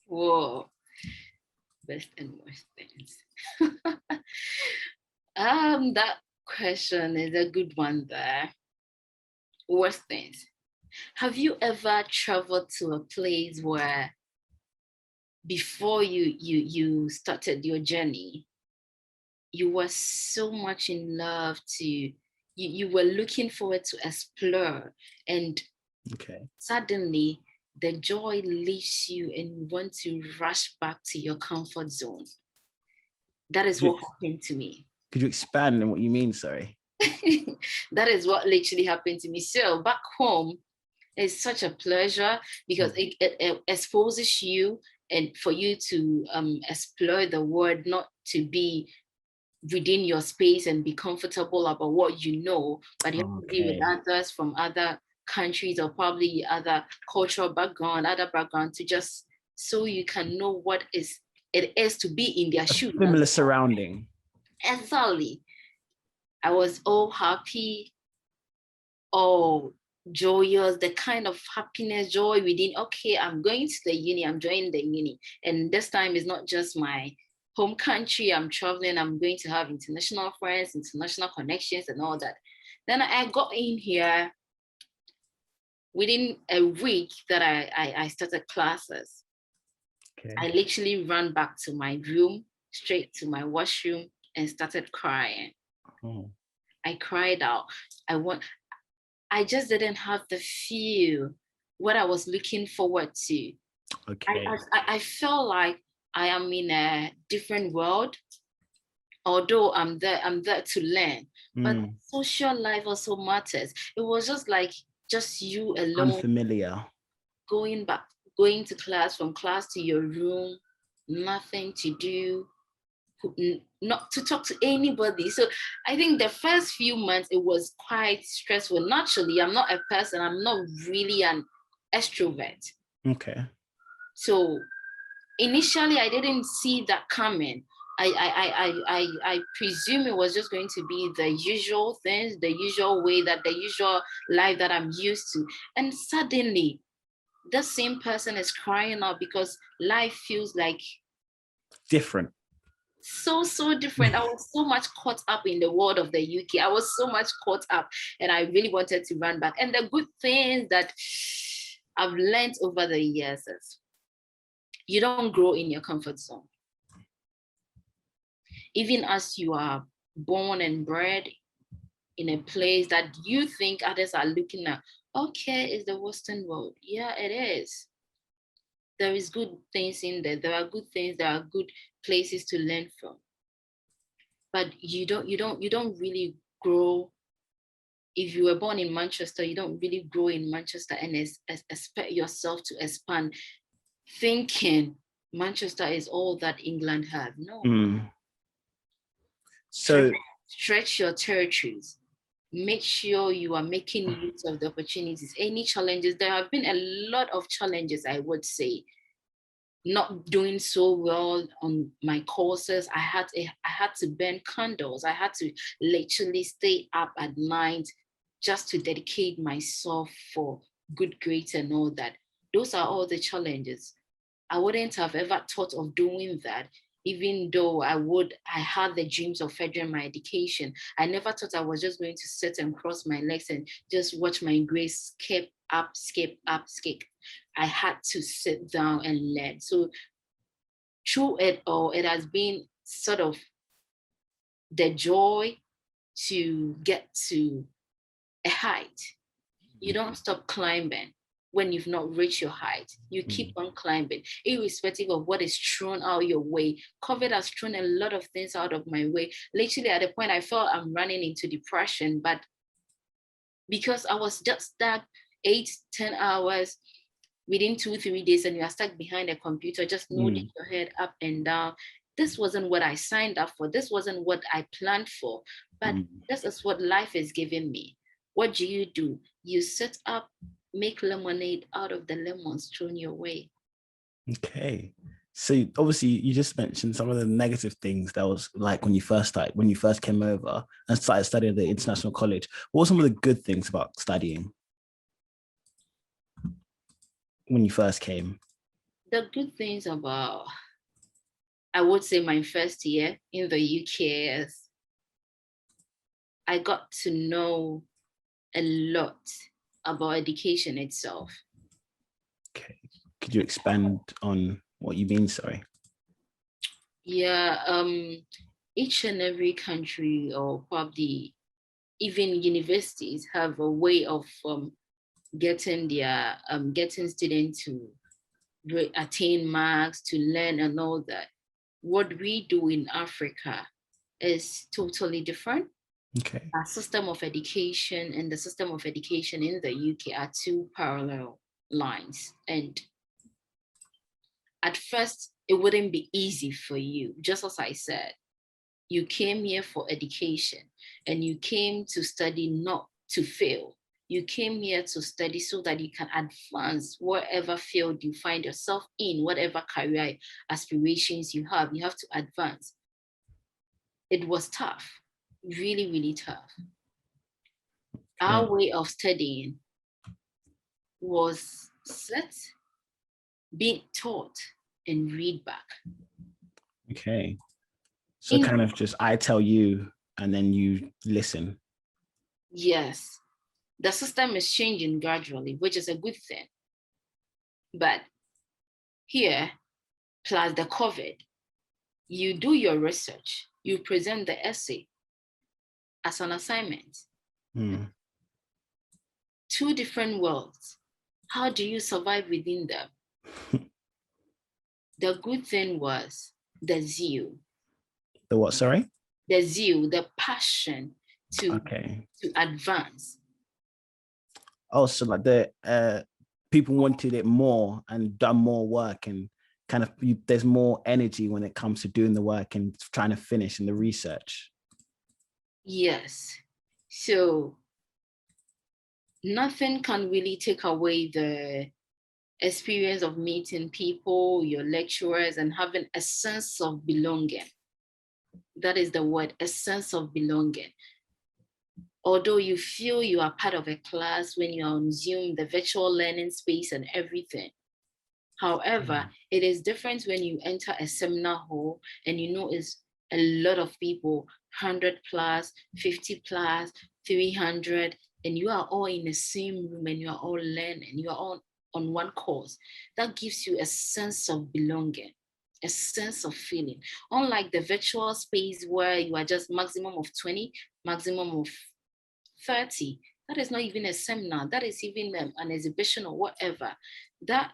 Whoa, best and worst things. That question is a good one there. Worst things. Have you ever traveled to a place where before you started your journey, you were so much in love you were looking forward to explore, and suddenly the joy leaves you and you want to rush back to your comfort zone? That is what happened to me. Could you expand on what you mean? Sorry. That is what literally happened to me. So back home, it's such a pleasure because it exposes you and for you to explore the world, not to be within your space and be comfortable about what you know, but you have to be with others from other countries or probably other cultural background, other background, to just so you can know what it is to be in their shoes. Similar surrounding. Exactly. I was all happy, all joyous, the kind of happiness, joy within, okay, I'm going to the uni, I'm joining the uni. And this time is not just my home country, I'm traveling, I'm going to have international friends, international connections and all that. Then I got in here. Within a week that I started classes, I literally ran back to my room, straight to my washroom and started crying. I cried out. I just didn't have the feel what I was looking forward to. I felt like I am in a different world, although I'm there to learn. But social life also matters. It was just you alone. Unfamiliar. Going to class, from class to your room, nothing to do, not to talk to anybody. So I think the first few months, it was quite stressful. Naturally, I'm not a person, I'm not really an extrovert. So initially, I didn't see that coming. I presume it was just going to be the usual things, the usual way, the usual life that I'm used to. And suddenly, the same person is crying out because life feels like different. So different. I was so much caught up in the world of the UK. I was so much caught up and I really wanted to run back. And the good things that I've learned over the years is you don't grow in your comfort zone. Even as you are born and bred in a place that you think others are looking at, okay, it's the Western world. Yeah, it is. There is good things in there. There are good things. There are good places to learn from. But you don't really grow. If you were born in Manchester, you don't really grow in Manchester and expect yourself to expand, thinking Manchester is all that England has. No. So stretch your territories. Make sure you are making use of the opportunities. Any challenges, there have been a lot of challenges, I would say. Not doing so well on my courses. I had to burn candles. I had to literally stay up at night just to dedicate myself for good grades and all that. Those are all the challenges. I wouldn't have ever thought of doing that, even though I had the dreams of furthering my education. I never thought I was just going to sit and cross my legs and just watch my grades skip up. I had to sit down and learn. So through it all, it has been sort of the joy to get to a height. You don't stop climbing when you've not reached your height. You keep on climbing, irrespective of what is thrown out your way. COVID has thrown a lot of things out of my way. Literally, at the point I felt I'm running into depression, but because I was just stuck 8-10 hours within 2-3 days, and you are stuck behind a computer, just nodding your head up and down. This wasn't what I signed up for. This wasn't what I planned for. But this is what life is giving me. What do? You sit up, make lemonade out of the lemons thrown your way. Okay. So obviously you just mentioned some of the negative things that was like when you first came over and started studying at the international college. What were some of the good things about studying when you first came? The good things about, I would say, my first year in the UK is I got to know a lot about education itself. Okay. Could you expand on what you mean? Sorry. Yeah, each and every country, or probably even universities, have a way of getting students to attain marks, to learn and all that. What we do in Africa is totally different. Okay. Our system of education and the system of education in the UK are two parallel lines. And at first, it wouldn't be easy for you. Just as I said, you came here for education and you came to study not to fail. You came here to study so that you can advance whatever field you find yourself in, whatever career aspirations you have to advance. It was tough, really, really tough. Okay. Our way of studying was set, being taught, and read back. Okay. So In kind of just I tell you and then you listen. Yes, the system is changing gradually, which is a good thing. But here, plus the COVID, you do your research, you present the essay as an assignment. Hmm. Two different worlds. How do you survive within them? The good thing was the zeal, The what? Sorry. the passion to Okay. advance. Oh, so like the people wanted it more and done more work and kind of there's more energy when it comes to doing the work and trying to finish in the research. Yes. So nothing can really take away the experience of meeting people, your lecturers, and having a sense of belonging. That is the word, a sense of belonging. Although you feel you are part of a class when you're on Zoom, the virtual learning space and everything. However, it is different when you enter a seminar hall and you know it's a lot of people, 100 plus, 50 plus, 300, and you are all in the same room and you are all learning, you are all on one course. That gives you a sense of belonging, a sense of feeling. Unlike the virtual space where you are just maximum of 20, maximum of 30, that is not even a seminar, that is even an exhibition or whatever. That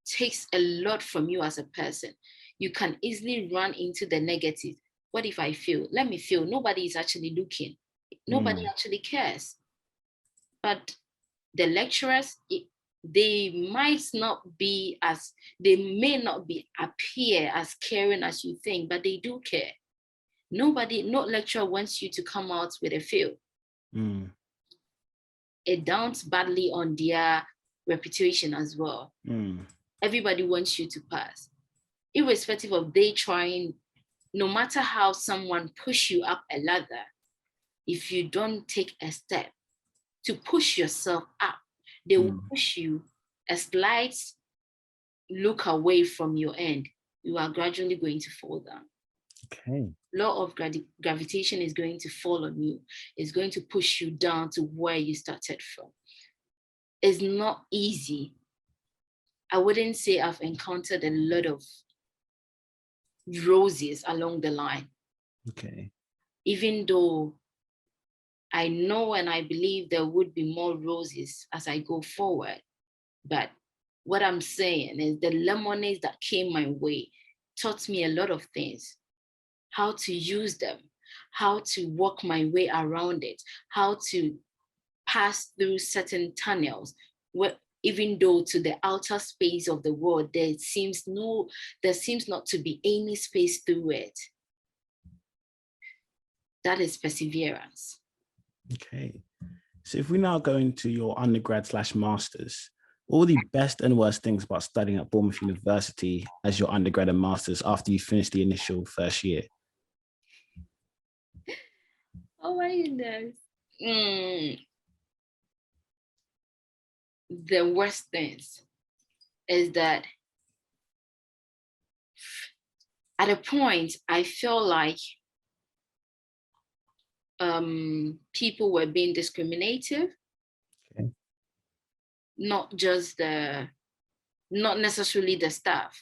takes a lot from you as a person. You can easily run into the negative. What if I fail? Let me fail. Nobody is actually looking. Nobody actually cares. But the lecturers, they might not be as, they may not be appear as caring as you think, but they do care. No lecturer wants you to come out with a fail. It downs badly on their reputation as well. Everybody wants you to pass, irrespective of they trying, no matter how someone push you up a ladder, if you don't take a step to push yourself up, they will push you a slight look away from your end. You are gradually going to fall down. Okay. Law of gravitation is going to fall on you. It's going to push you down to where you started from. It's not easy. I wouldn't say I've encountered a lot of roses along the line. Okay. Even though I know and I believe there would be more roses as I go forward. But what I'm saying is the lemonades that came my way taught me a lot of things. How to use them, how to work my way around it, how to pass through certain tunnels, where even though to the outer space of the world, there seems not to be any space through it. That is perseverance. Okay. So if we now go into your undergrad/masters, what were the best and worst things about studying at Bournemouth University as your undergrad and masters after you finished the initial first year? Oh my goodness. The worst things is that at a point, I feel like people were being discriminative, Okay. not necessarily the staff.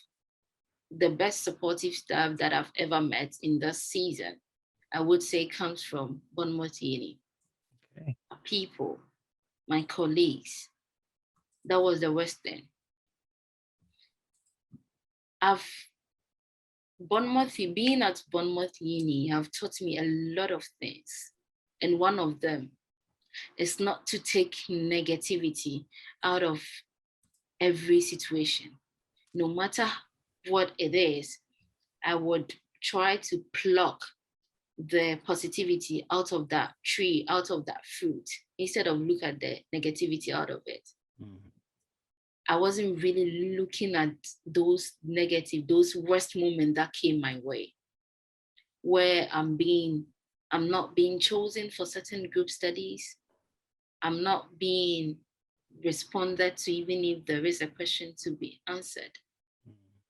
The best supportive staff that I've ever met in this season, I would say, comes from Bournemouth Uni. Okay. People, my colleagues. That was the worst thing. Being at Bournemouth Uni have taught me a lot of things. And one of them is not to take negativity out of every situation. No matter what it is, I would try to pluck the positivity out of that tree, out of that fruit, instead of look at the negativity out of it. Mm-hmm. I wasn't really looking at those worst moments that came my way, where I'm not being chosen for certain group studies. I'm not being responded to, even if there is a question to be answered.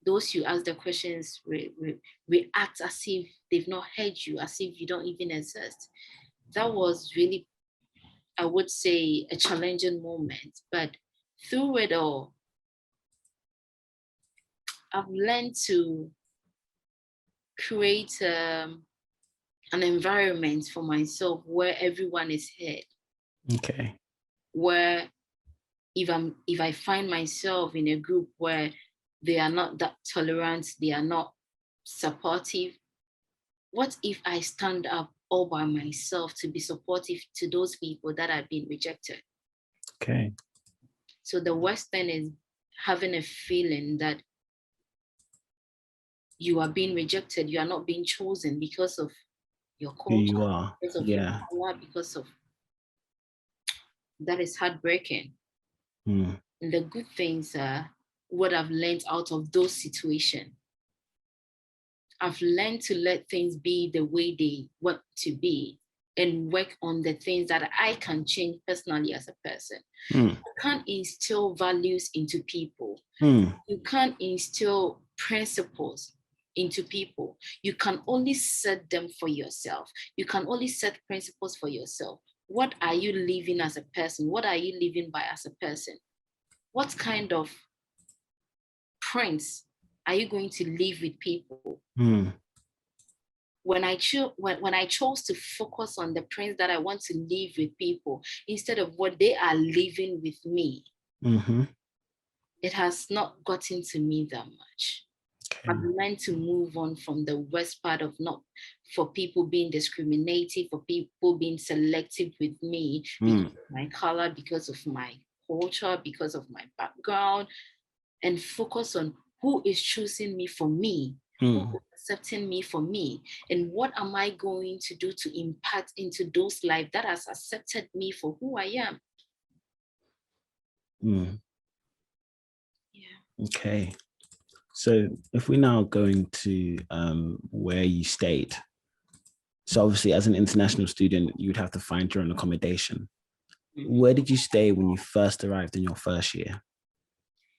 Those you ask the questions react as if they've not heard you, as if you don't even exist. That was really, I would say, a challenging moment. But through it all, I've learned to create an environment for myself where everyone is heard. Okay. Where if I find myself in a group where they are not that tolerant, they are not supportive, what if I stand up all by myself to be supportive to those people that have been rejected? Okay. So the worst thing is having a feeling that you are being rejected, you are not being chosen because of your culture, who you are. because of your color, because of that is heartbreaking. Mm. And the good things are what I've learned out of those situations. I've learned to let things be the way they want to be and work on the things that I can change personally as a person. Mm. You can't instill values into people. Mm. You can't instill principles into people. You can only set them for yourself. You can only set principles for yourself. What are you living as a person? What are you living by as a person? What kind of prints are you going to live with people? Mm. When I chose to focus on the prints that I want to live with people instead of what they are living with me, mm-hmm. It has not gotten to me that much. Okay. I've learned to move on from the worst part of not for people being discriminative, for people being selective with me because of my color, because of my culture, because of my background, and focus on who is choosing me for me, who is accepting me for me, and what am I going to do to impact into those lives that has accepted me for who I am. Yeah. Okay. So if we're now going to where you stayed, so obviously as an international student, you'd have to find your own accommodation. Where did you stay when you first arrived in your first year?